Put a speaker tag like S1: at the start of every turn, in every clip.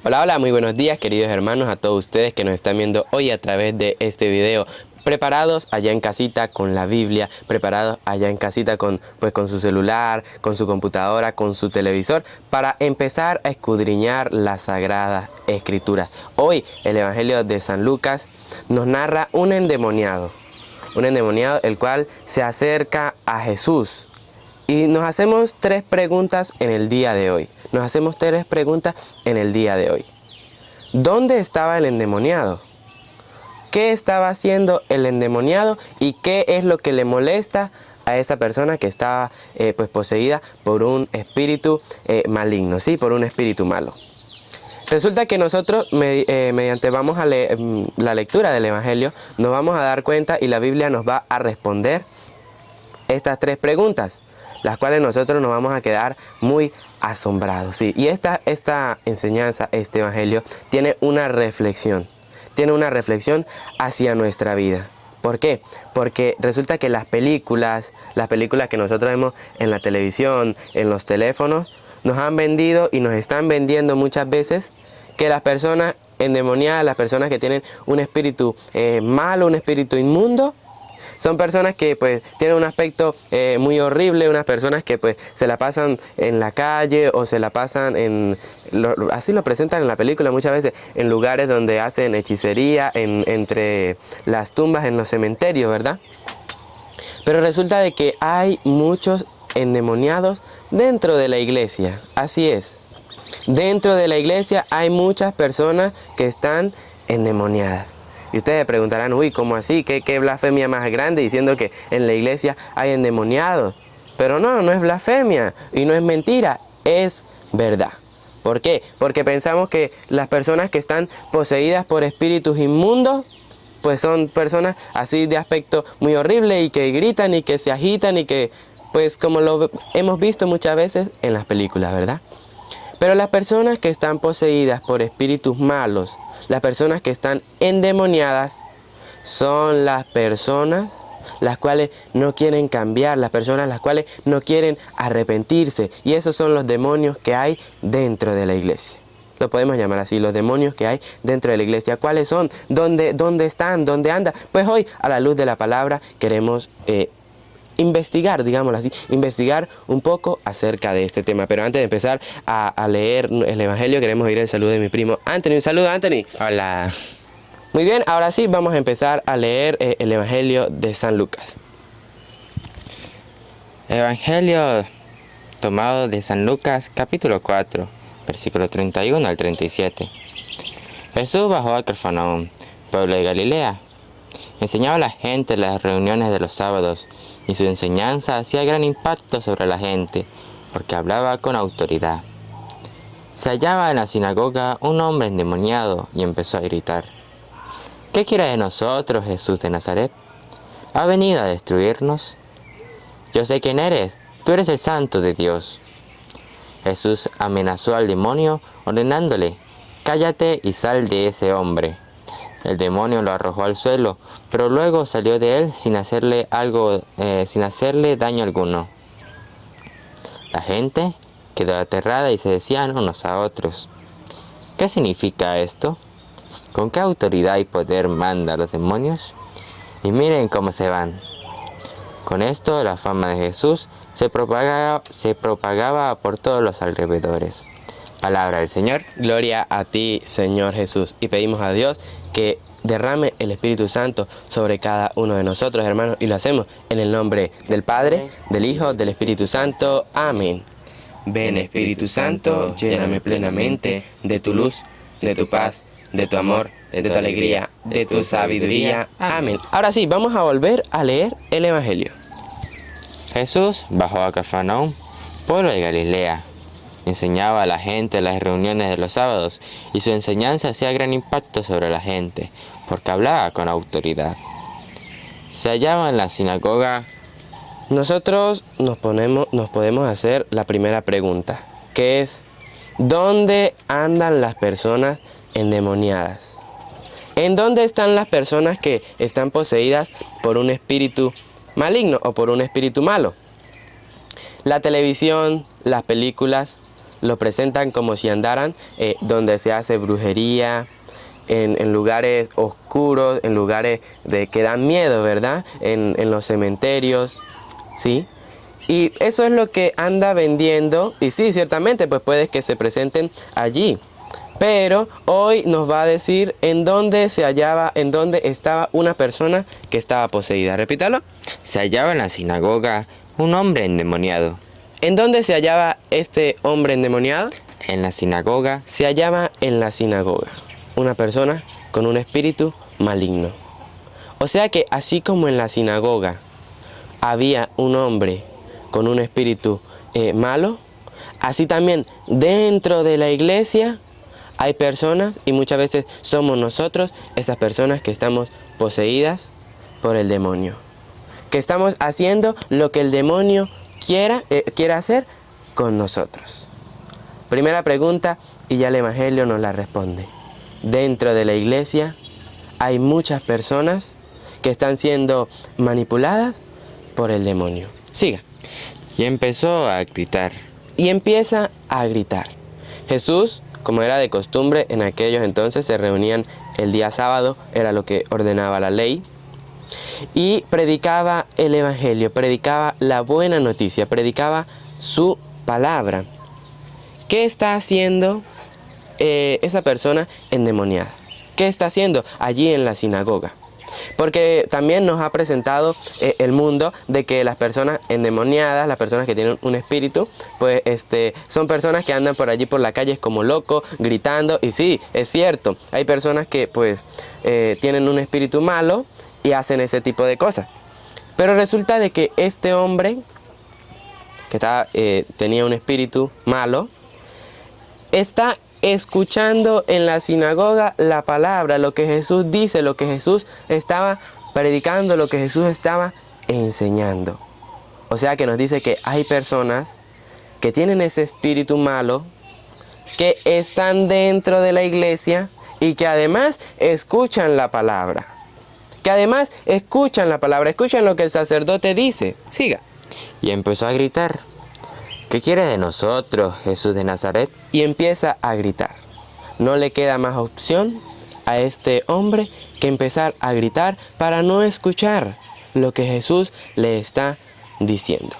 S1: Hola, hola, muy buenos días queridos hermanos, a todos ustedes que nos están viendo hoy a través de este video. Preparados allá en casita con la Biblia, preparados allá en casita con su celular, con su computadora, con su televisor, para empezar a escudriñar las Sagradas Escrituras. Hoy el Evangelio de San Lucas nos narra un endemoniado el cual se acerca a Jesús. Y nos hacemos tres preguntas en el día de hoy. ¿Dónde estaba el endemoniado? ¿Qué estaba haciendo el endemoniado? ¿Y qué es lo que le molesta a esa persona que estaba poseída por un espíritu maligno? ¿Sí? Por un espíritu malo. Resulta que nosotros, mediante vamos a leer la lectura del Evangelio, nos vamos a dar cuenta y la Biblia nos va a responder estas tres preguntas, las cuales nosotros nos vamos a quedar muy asombrados. ¿Sí? Y esta enseñanza, este Evangelio, tiene una reflexión hacia nuestra vida. ¿Por qué? Porque resulta que las películas que nosotros vemos en la televisión, en los teléfonos, nos han vendido y nos están vendiendo muchas veces que las personas endemoniadas, las personas que tienen un espíritu malo, un espíritu inmundo, son personas que tienen un aspecto muy horrible, unas personas que se la pasan en la calle o se la pasan así lo presentan en la película muchas veces, en lugares donde hacen hechicería, entre las tumbas, en los cementerios, ¿verdad? Pero resulta de que hay muchos endemoniados dentro de la iglesia, así es. Dentro de la iglesia hay muchas personas que están endemoniadas. Y ustedes se preguntarán, uy, ¿cómo así? ¿Qué blasfemia más grande diciendo que en la iglesia hay endemoniados? Pero no es blasfemia y no es mentira, es verdad. ¿Por qué? Porque pensamos que las personas que están poseídas por espíritus inmundos, pues son personas así de aspecto muy horrible y que gritan y que se agitan y que, como lo hemos visto muchas veces en las películas, ¿verdad? Pero las personas que están poseídas por espíritus malos, las personas que están endemoniadas, son las personas las cuales no quieren cambiar, las personas las cuales no quieren arrepentirse. Y esos son los demonios que hay dentro de la iglesia. Lo podemos llamar así, los demonios que hay dentro de la iglesia. ¿Cuáles son? ¿Dónde están? ¿Dónde andan? Pues hoy, a la luz de la palabra, queremos investigar, digámoslo así, investigar un poco acerca de este tema. Pero antes de empezar a leer el Evangelio, queremos oír el saludo de mi primo Anthony. Un saludo, Anthony.
S2: Hola.
S1: Muy bien, ahora sí vamos a empezar a leer el Evangelio de San Lucas.
S2: Evangelio tomado de San Lucas, capítulo 4, versículo 31 al 37. Jesús bajó a Cafarnaúm, pueblo de Galilea. Enseñaba a la gente en las reuniones de los sábados, y su enseñanza hacía gran impacto sobre la gente, porque hablaba con autoridad. Se hallaba en la sinagoga un hombre endemoniado y empezó a gritar: ¿Qué quieres de nosotros, Jesús de Nazaret? ¿Ha venido a destruirnos? Yo sé quién eres, tú eres el Santo de Dios. Jesús amenazó al demonio ordenándole: cállate y sal de ese hombre. El demonio lo arrojó al suelo, pero luego salió de él sin hacerle daño alguno. La gente quedó aterrada y se decían unos a otros: ¿qué significa esto? ¿Con qué autoridad y poder manda a los demonios? Y miren cómo se van. Con esto la fama de Jesús se propagaba por todos los alrededores. Palabra del Señor.
S1: Gloria a ti, Señor Jesús. Y pedimos a Dios que derrame el Espíritu Santo sobre cada uno de nosotros, hermanos. Y lo hacemos en el nombre del Padre, del Hijo, del Espíritu Santo. Amén. Ven, Espíritu Santo, lléname plenamente de tu luz, de tu paz, de tu amor, de tu alegría, de tu sabiduría. Amén. Ahora sí, vamos a volver a leer el Evangelio.
S2: Jesús bajó a Cafarnaúm, pueblo de Galilea. Enseñaba a la gente en las reuniones de los sábados, y su enseñanza hacía gran impacto sobre la gente, porque hablaba con autoridad. Se hallaba en la sinagoga.
S1: Nosotros nos podemos hacer la primera pregunta, que es: ¿dónde andan las personas endemoniadas? ¿En dónde están las personas que están poseídas por un espíritu maligno o por un espíritu malo? La televisión, las películas lo presentan como si andaran donde se hace brujería, en lugares oscuros, en lugares que dan miedo, ¿verdad? En los cementerios, ¿sí? Y eso es lo que anda vendiendo, y sí, ciertamente, pues puede que se presenten allí. Pero hoy nos va a decir en dónde se hallaba, en dónde estaba una persona que estaba poseída. Repítalo.
S2: Se hallaba en la sinagoga un hombre endemoniado.
S1: ¿En dónde se hallaba este hombre endemoniado?
S2: En la sinagoga
S1: Se hallaba en la sinagoga. Una persona con un espíritu maligno. O sea que así como en la sinagoga había un hombre con un espíritu malo, así también dentro de la iglesia hay personas, y muchas veces somos nosotros esas personas que estamos poseídas por el demonio. Que estamos haciendo lo que el demonio quiera hacer con nosotros. Primera pregunta, y ya el Evangelio nos la responde. Dentro de la iglesia hay muchas personas que están siendo manipuladas por el demonio. Siga.
S2: y empezó a gritar.
S1: Y empieza a gritar. Jesús, como era de costumbre, en aquellos entonces se reunían el día sábado, era lo que ordenaba la ley, y predicaba el Evangelio, predicaba la buena noticia, predicaba su palabra. ¿Qué está haciendo esa persona endemoniada? ¿Qué está haciendo allí en la sinagoga? Porque también nos ha presentado el mundo de que las personas endemoniadas, las personas que tienen un espíritu, pues son personas que andan por allí por la calle como locos, gritando. Y sí, es cierto, hay personas que pues tienen un espíritu malo y hacen ese tipo de cosas. Pero resulta de que este hombre que tenía un espíritu malo, está escuchando en la sinagoga la palabra, lo que Jesús dice, lo que Jesús estaba predicando, lo que Jesús estaba enseñando. O sea que nos dice que hay personas que tienen ese espíritu malo, que están dentro de la iglesia y que además escuchan la palabra. Que además escuchan la palabra, escuchan lo que el sacerdote dice. Siga.
S2: Y empezó a gritar: ¿qué quieres de nosotros, Jesús de Nazaret?
S1: Y empieza a gritar. No le queda más opción a este hombre que empezar a gritar para no escuchar lo que Jesús le está diciendo.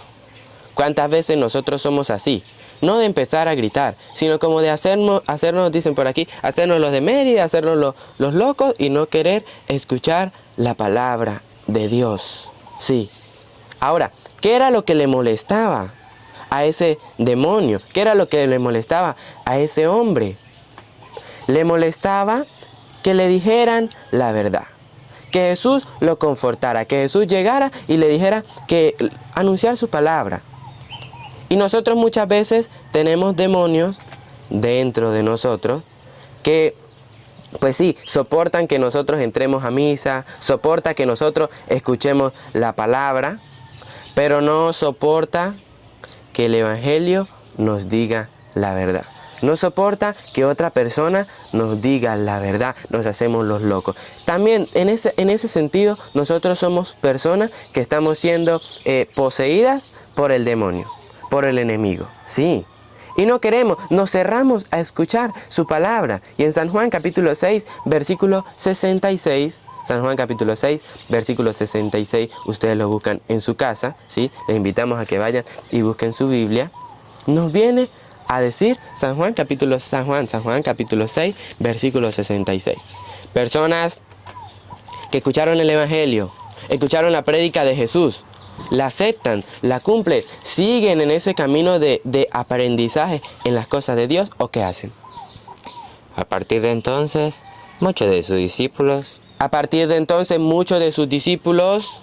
S1: ¿Cuántas veces nosotros somos así? No de empezar a gritar, sino como de hacernos, dicen por aquí, hacernos los de Mérida, hacernos los locos y no querer escuchar la palabra de Dios. Sí. Ahora, ¿qué era lo que le molestaba a ese demonio? ¿Qué era lo que le molestaba a ese hombre? Le molestaba que le dijeran la verdad, que Jesús lo confortara, que Jesús llegara y le dijera que anunciar su palabra. Y nosotros muchas veces tenemos demonios dentro de nosotros que, pues sí, soportan que nosotros entremos a misa, soporta que nosotros escuchemos la palabra, pero no soporta que el Evangelio nos diga la verdad. No soporta que otra persona nos diga la verdad, nos hacemos los locos. También en ese sentido nosotros somos personas que estamos siendo poseídas por el demonio, por el enemigo. Sí. Y no queremos, nos cerramos a escuchar su palabra. Y en San Juan capítulo 6, versículo 66, San Juan capítulo 6, versículo 66, ustedes lo buscan en su casa, ¿sí? Les invitamos a que vayan y busquen su Biblia. Nos viene a decir San Juan capítulo 6, versículo 66. Personas que escucharon el Evangelio, escucharon la prédica de Jesús, la aceptan, la cumplen, siguen en ese camino de aprendizaje en las cosas de Dios, ¿o qué hacen?
S2: A partir de entonces, muchos de sus discípulos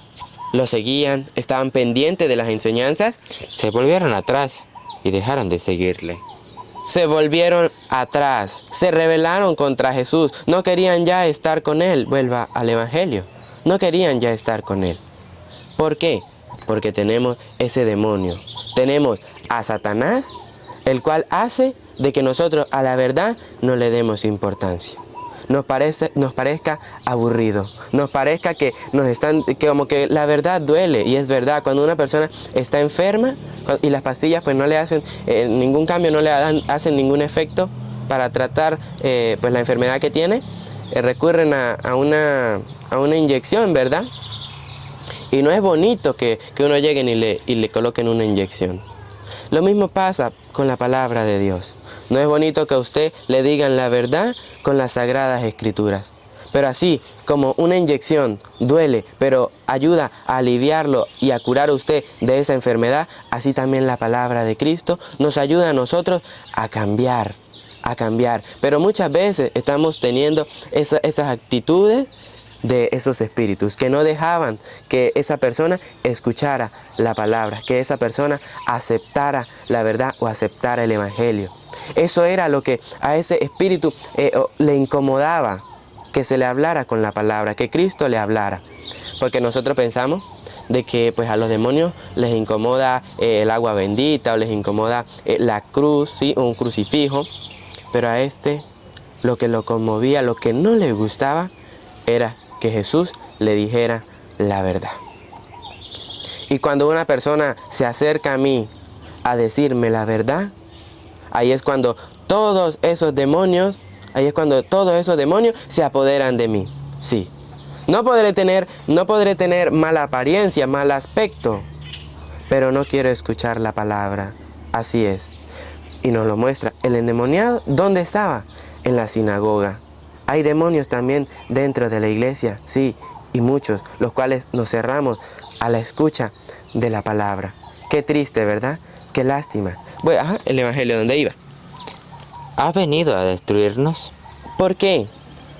S1: lo seguían, estaban pendientes de las enseñanzas.
S2: se volvieron atrás y dejaron de seguirle.
S1: Se volvieron atrás, se rebelaron contra Jesús, no querían ya estar con Él. Vuelva al Evangelio, no querían ya estar con Él. ¿Por qué? Porque tenemos ese demonio, tenemos a Satanás, el cual hace de que nosotros a la verdad no le demos importancia. nos parezca aburrido, nos parezca que que como que la verdad duele, y es verdad. Cuando una persona está enferma y las pastillas pues no le hacen ningún cambio, no le hacen ningún efecto para tratar pues la enfermedad que tiene, recurren a una inyección, ¿verdad? Y no es bonito que uno llegue y le coloquen una inyección. Lo mismo pasa con la palabra de Dios. No es bonito que a usted le digan la verdad con las sagradas escrituras. Pero así como una inyección duele, pero ayuda a aliviarlo y a curar a usted de esa enfermedad, así también la palabra de Cristo nos ayuda a nosotros a cambiar. Pero muchas veces estamos teniendo esas actitudes de esos espíritus que no dejaban que esa persona escuchara la palabra, que esa persona aceptara la verdad o aceptara el evangelio. Eso era lo que a ese espíritu le incomodaba, que se le hablara con la palabra, que Cristo le hablara. Porque nosotros pensamos de que pues a los demonios les incomoda el agua bendita, o les incomoda la cruz, ¿sí? O un crucifijo. Pero a lo que lo conmovía, lo que no le gustaba, era que Jesús le dijera la verdad. Y cuando una persona se acerca a mí a decirme la verdad, ahí es cuando todos esos demonios se apoderan de mí. Sí. No podré tener mala apariencia, mal aspecto, pero no quiero escuchar la palabra. Así es. Y nos lo muestra el endemoniado. ¿Dónde estaba? En la sinagoga. Hay demonios también dentro de la iglesia, sí, y muchos, los cuales nos cerramos a la escucha de la palabra. Qué triste, ¿verdad? Qué lástima. Bueno, el evangelio, ¿dónde iba?
S2: ¿Ha venido a destruirnos?
S1: ¿Por qué?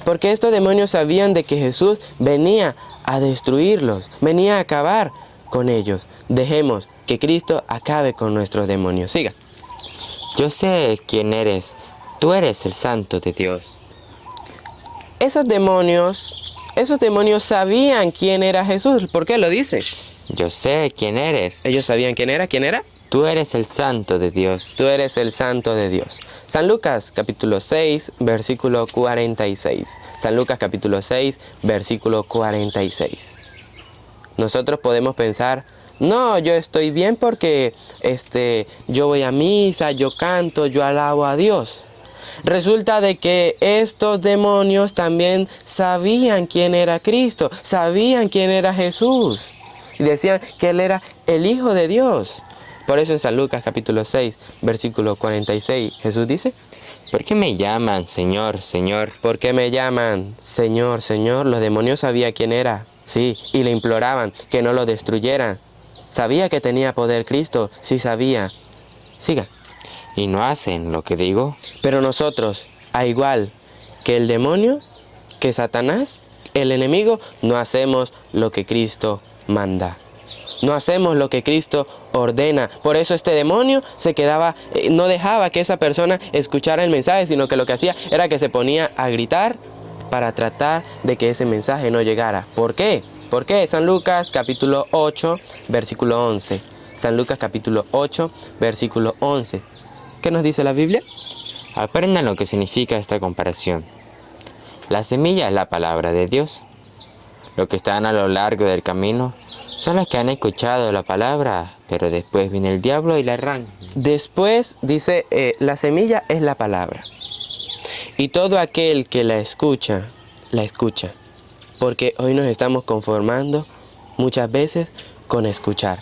S1: Porque estos demonios sabían de que Jesús venía a destruirlos, venía a acabar con ellos. Dejemos que Cristo acabe con nuestros demonios. Siga.
S2: Yo sé quién eres. Tú eres el Santo de Dios.
S1: Esos demonios sabían quién era Jesús. ¿Por qué lo dice?
S2: Yo sé quién eres.
S1: Ellos sabían quién era. ¿Quién era?
S2: Tú eres el Santo de Dios.
S1: Tú eres el Santo de Dios. San Lucas capítulo 6, versículo 46. San Lucas capítulo 6, versículo 46. Nosotros podemos pensar, no, yo estoy bien porque yo voy a misa, yo canto, yo alabo a Dios. Resulta de que estos demonios también sabían quién era Cristo, sabían quién era Jesús. Y decían que Él era el Hijo de Dios. Por eso en San Lucas capítulo 6, versículo 46, Jesús dice,
S2: ¿por qué me llaman Señor, Señor?
S1: ¿Por qué me llaman Señor, Señor? Los demonios sabían quién era, sí, y le imploraban que no lo destruyeran. ¿Sabía que tenía poder Cristo? Sí sabía. Siga.
S2: ¿Y no hacen lo que digo?
S1: Pero nosotros, a igual que el demonio, que Satanás, el enemigo, no hacemos lo que Cristo manda. No hacemos lo que Cristo ordena. Por eso este demonio se quedaba, no dejaba que esa persona escuchara el mensaje, sino que lo que hacía era que se ponía a gritar para tratar de que ese mensaje no llegara. ¿Por qué? ¿Por qué? San Lucas capítulo 8, versículo 11. San Lucas capítulo 8, versículo 11. ¿Qué nos dice la Biblia?
S2: Aprendan lo que significa esta comparación. La semilla es la palabra de Dios. Los que están a lo largo del camino son los que han escuchado la palabra, pero después viene el diablo y la arranca.
S1: Después dice, la semilla es la palabra. Y todo aquel que la escucha. Porque hoy nos estamos conformando muchas veces con escuchar.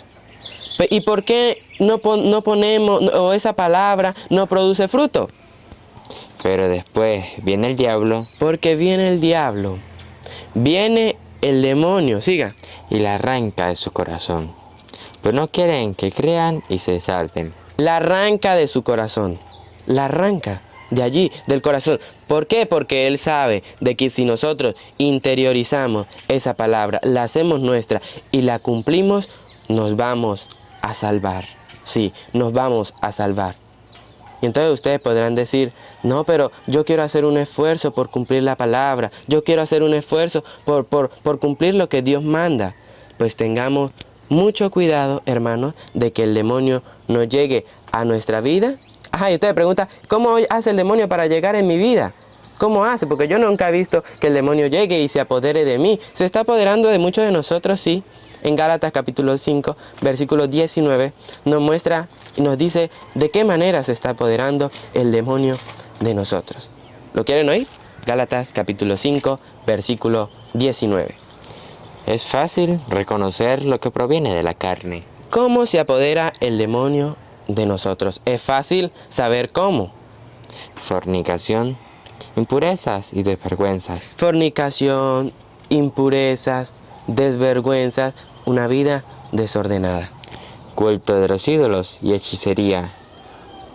S1: ¿Y por qué no ponemos, o esa palabra no produce fruto?
S2: Pero después viene el diablo.
S1: Porque viene el diablo. Viene el demonio, siga.
S2: Y la arranca de su corazón. Pero no quieren que crean y se salven.
S1: La arranca de su corazón. La arranca de allí, del corazón. ¿Por qué? Porque Él sabe de que si nosotros interiorizamos esa palabra, la hacemos nuestra y la cumplimos, nos vamos a salvar. Sí, nos vamos a salvar. Y entonces ustedes podrán decir, no, pero yo quiero hacer un esfuerzo por cumplir la palabra. Yo quiero hacer un esfuerzo por cumplir lo que Dios manda. Pues tengamos mucho cuidado, hermanos, de que el demonio no llegue a nuestra vida. Y usted pregunta, ¿cómo hace el demonio para llegar en mi vida? ¿Cómo hace? Porque yo nunca he visto que el demonio llegue y se apodere de mí. Se está apoderando de muchos de nosotros, sí. En Gálatas capítulo 5, versículo 19, nos muestra y nos dice de qué manera se está apoderando el demonio de nosotros. ¿Lo quieren oír? Gálatas capítulo 5, versículo 19.
S2: Es fácil reconocer lo que proviene de la carne.
S1: ¿Cómo se apodera el demonio de nosotros? Es fácil saber cómo.
S2: Fornicación, impurezas y desvergüenzas.
S1: Fornicación, impurezas, desvergüenzas, una vida desordenada.
S2: Culto de los ídolos y hechicería.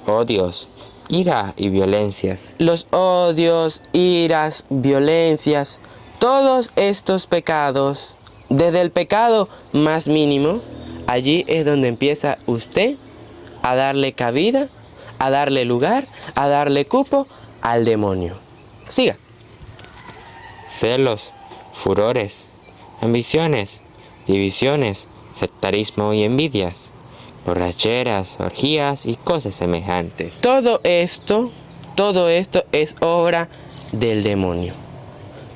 S2: Odios, ira y violencias.
S1: Los odios, iras, violencias, todos estos pecados, desde el pecado más mínimo, allí es donde empieza usted a darle cabida, a darle lugar, a darle cupo al demonio. Siga.
S2: Celos, furores, ambiciones, divisiones, sectarismo y envidias, borracheras, orgías y cosas semejantes.
S1: Todo esto es obra del demonio.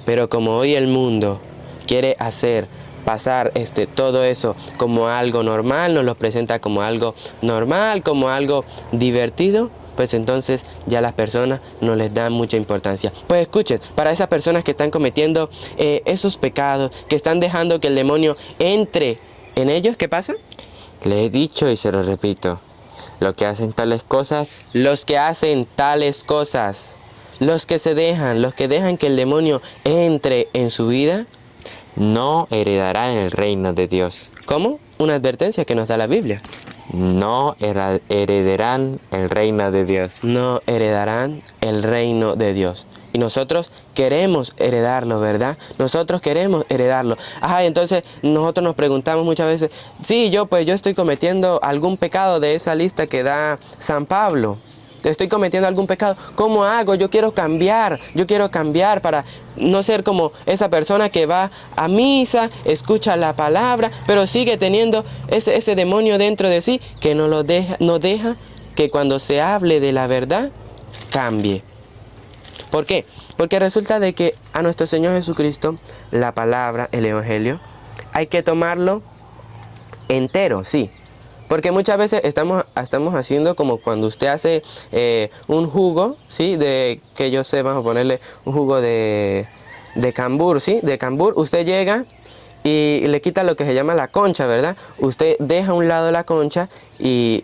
S1: Pero como hoy el mundo quiere hacer pasar todo eso como algo normal, nos lo presenta como algo normal, como algo divertido, pues entonces ya las personas no les dan mucha importancia. Pues escuchen, para esas personas que están cometiendo esos pecados, que están dejando que el demonio entre en ellos, ¿qué pasa?
S2: Les he dicho y se lo repito, los que hacen tales cosas,
S1: Los que hacen tales cosas, los que dejan que el demonio entre en su vida,
S2: no heredarán el reino de Dios.
S1: ¿cómo? Una advertencia que nos da la Biblia.
S2: No heredarán el reino de Dios.
S1: No heredarán el reino de Dios. Y nosotros queremos heredarlo, ¿verdad? Nosotros queremos heredarlo. Entonces nosotros nos preguntamos muchas veces, sí, yo estoy cometiendo algún pecado de esa lista que da San Pablo. Estoy cometiendo algún pecado. ¿Cómo hago? Yo quiero cambiar para no ser como esa persona que va a misa, escucha la palabra, pero sigue teniendo ese demonio dentro de sí que no deja que cuando se hable de la verdad cambie. ¿Por qué? Porque resulta de que a nuestro Señor Jesucristo, la palabra, el Evangelio, hay que tomarlo entero, sí. Porque muchas veces estamos haciendo como cuando usted hace un jugo, ¿sí? Que yo sé, vamos a ponerle un jugo de cambur, ¿sí? De cambur, usted llega y le quita lo que se llama la concha, ¿verdad? Usted deja a un lado la concha y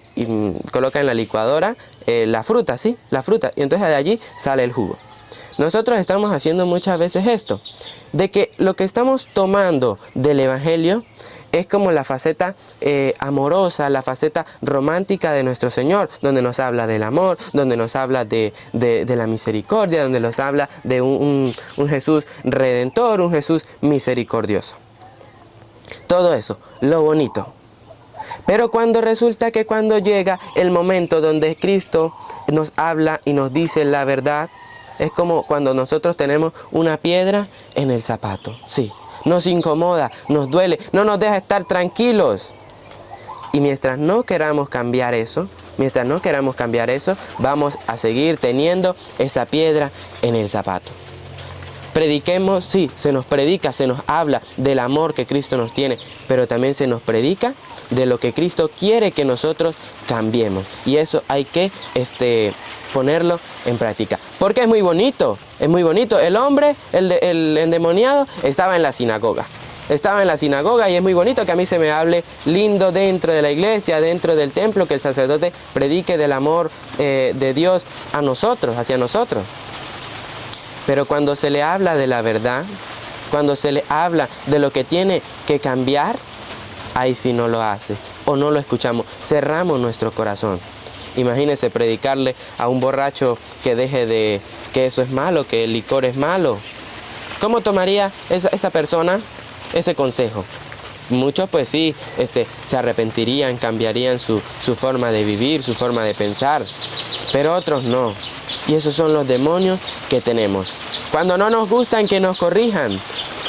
S1: coloca en la licuadora la fruta, ¿sí? La fruta, y entonces de allí sale el jugo. Nosotros estamos haciendo muchas veces esto, de que lo que estamos tomando del Evangelio es como la faceta amorosa, la faceta romántica de nuestro Señor, donde nos habla del amor, donde nos habla de la misericordia, donde nos habla de un Jesús redentor, un Jesús misericordioso. Todo eso, lo bonito. Pero cuando resulta que cuando llega el momento donde Cristo nos habla y nos dice la verdad, es como cuando nosotros tenemos una piedra en el zapato, sí. Nos incomoda, nos duele, no nos deja estar tranquilos. Y mientras no queramos cambiar eso, vamos a seguir teniendo esa piedra en el zapato. Prediquemos, sí, se nos predica, se nos habla del amor que Cristo nos tiene, pero también se nos predica de lo que Cristo quiere que nosotros cambiemos. Y eso hay que ponerlo en práctica. Porque es muy bonito, El hombre, el endemoniado, estaba en la sinagoga. Y es muy bonito que a mí se me hable lindo dentro de la iglesia, dentro del templo, que el sacerdote predique del amor de Dios a nosotros, hacia nosotros. Pero cuando se le habla de la verdad, cuando se le habla de lo que tiene que cambiar, ahí sí no lo hace o no lo escuchamos, cerramos nuestro corazón. Imagínese predicarle a un borracho que deje que eso es malo, que el licor es malo. ¿Cómo tomaría esa persona ese consejo? Muchos pues sí, se arrepentirían, cambiarían su forma de vivir, su forma de pensar, pero otros no. Y esos son los demonios que tenemos. Cuando no nos gustan que nos corrijan,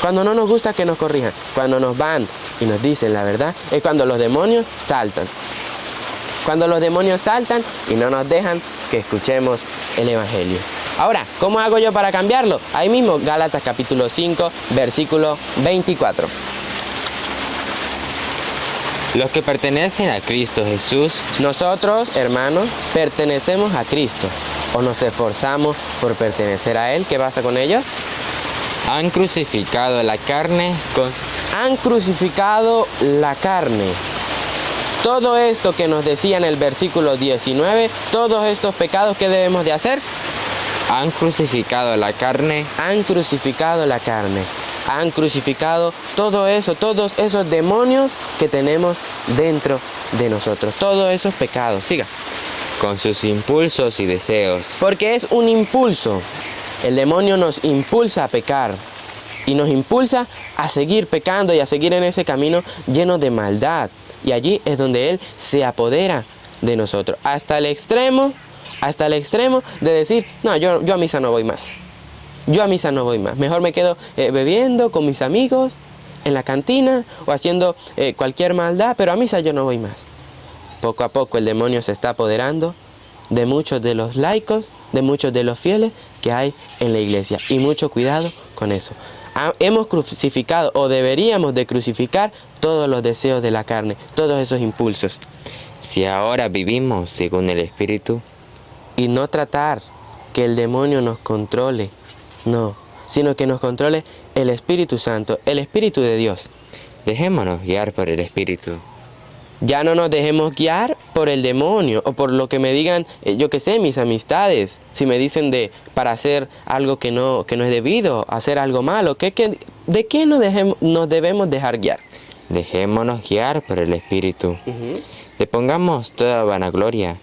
S1: cuando nos van y nos dicen la verdad, es cuando los demonios saltan. Cuando los demonios saltan y no nos dejan que escuchemos el Evangelio. Ahora, ¿cómo hago yo para cambiarlo? Ahí mismo, Gálatas capítulo 5, versículo 24.
S2: Los que pertenecen a Cristo Jesús,
S1: Nosotros, hermanos, pertenecemos a Cristo, o nos esforzamos por pertenecer a Él. ¿Qué pasa con ellos?
S2: han crucificado la carne con...
S1: Han crucificado la carne. Todo esto que nos decía en el versículo 19, todos estos pecados, ¿qué debemos de hacer?
S2: Han crucificado la carne.
S1: Han crucificado la carne. Han crucificado todo eso, todos esos demonios que tenemos dentro de nosotros. Todos esos pecados. Siga.
S2: Con sus impulsos y deseos.
S1: Porque es un impulso. El demonio nos impulsa a pecar. Y nos impulsa a seguir pecando y a seguir en ese camino lleno de maldad. Y allí es donde él se apodera de nosotros. Hasta el extremo de decir, no, yo a misa no voy más. Yo a misa no voy más. Mejor me quedo bebiendo con mis amigos en la cantina o haciendo cualquier maldad, pero a misa yo no voy más. Poco a poco el demonio se está apoderando de muchos de los laicos, de muchos de los fieles que hay en la iglesia. Y mucho cuidado con eso. Hemos crucificado o deberíamos de crucificar todos los deseos de la carne, todos esos impulsos.
S2: Si ahora vivimos según el Espíritu.
S1: Y no tratar que el demonio nos controle, no, sino que nos controle el Espíritu Santo, el Espíritu de Dios.
S2: Dejémonos guiar por el Espíritu.
S1: Ya no nos dejemos guiar por el demonio o por lo que me digan, yo qué sé, mis amistades. Si me dicen para hacer algo que no es debido, hacer algo malo, ¿de qué nos debemos dejar guiar?
S2: Dejémonos guiar por el Espíritu. Depongamos toda vanagloria.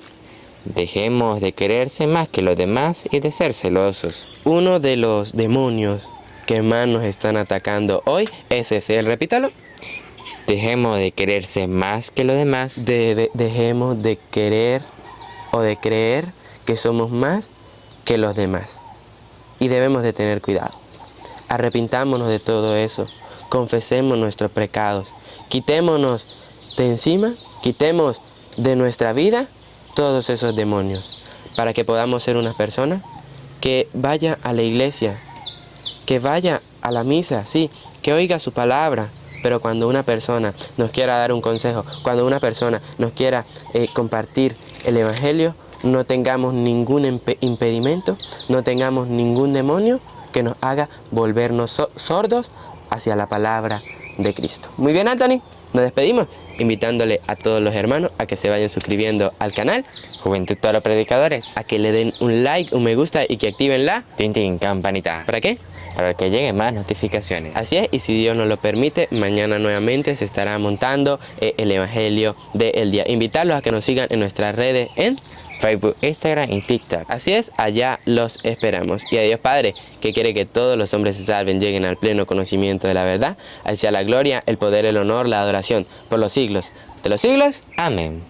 S2: Dejemos de quererse más que los demás y de ser celosos.
S1: Uno de los demonios que más nos están atacando hoy es ese, repítalo.
S2: Dejemos de quererse más que los demás.
S1: Dejemos de querer o de creer que somos más que los demás. Y debemos de tener cuidado. Arrepintámonos de todo eso. Confesemos nuestros pecados. Quitémonos de encima, quitemos de nuestra vida todos esos demonios. Para que podamos ser una persona que vaya a la iglesia, que vaya a la misa, sí, que oiga su palabra. Pero cuando una persona nos quiera dar un consejo, cuando una persona nos quiera compartir el Evangelio, no tengamos ningún impedimento, no tengamos ningún demonio que nos haga volvernos sordos hacia la palabra de Cristo. Muy bien, Anthony, nos despedimos invitándole a todos los hermanos a que se vayan suscribiendo al canal
S2: Juventud Todos los Predicadores,
S1: a que le den un like, un me gusta y que activen la
S2: campanita.
S1: ¿Para qué?
S2: Para que lleguen más notificaciones.
S1: Así es, y si Dios nos lo permite, mañana nuevamente se estará montando el Evangelio del día. Invitarlos a que nos sigan en nuestras redes en
S2: Facebook, Instagram y TikTok.
S1: Así es, allá los esperamos. Y a Dios Padre, que quiere que todos los hombres se salven, lleguen al pleno conocimiento de la verdad, hacia la gloria, el poder, el honor, la adoración, por los siglos de los siglos.
S2: Amén.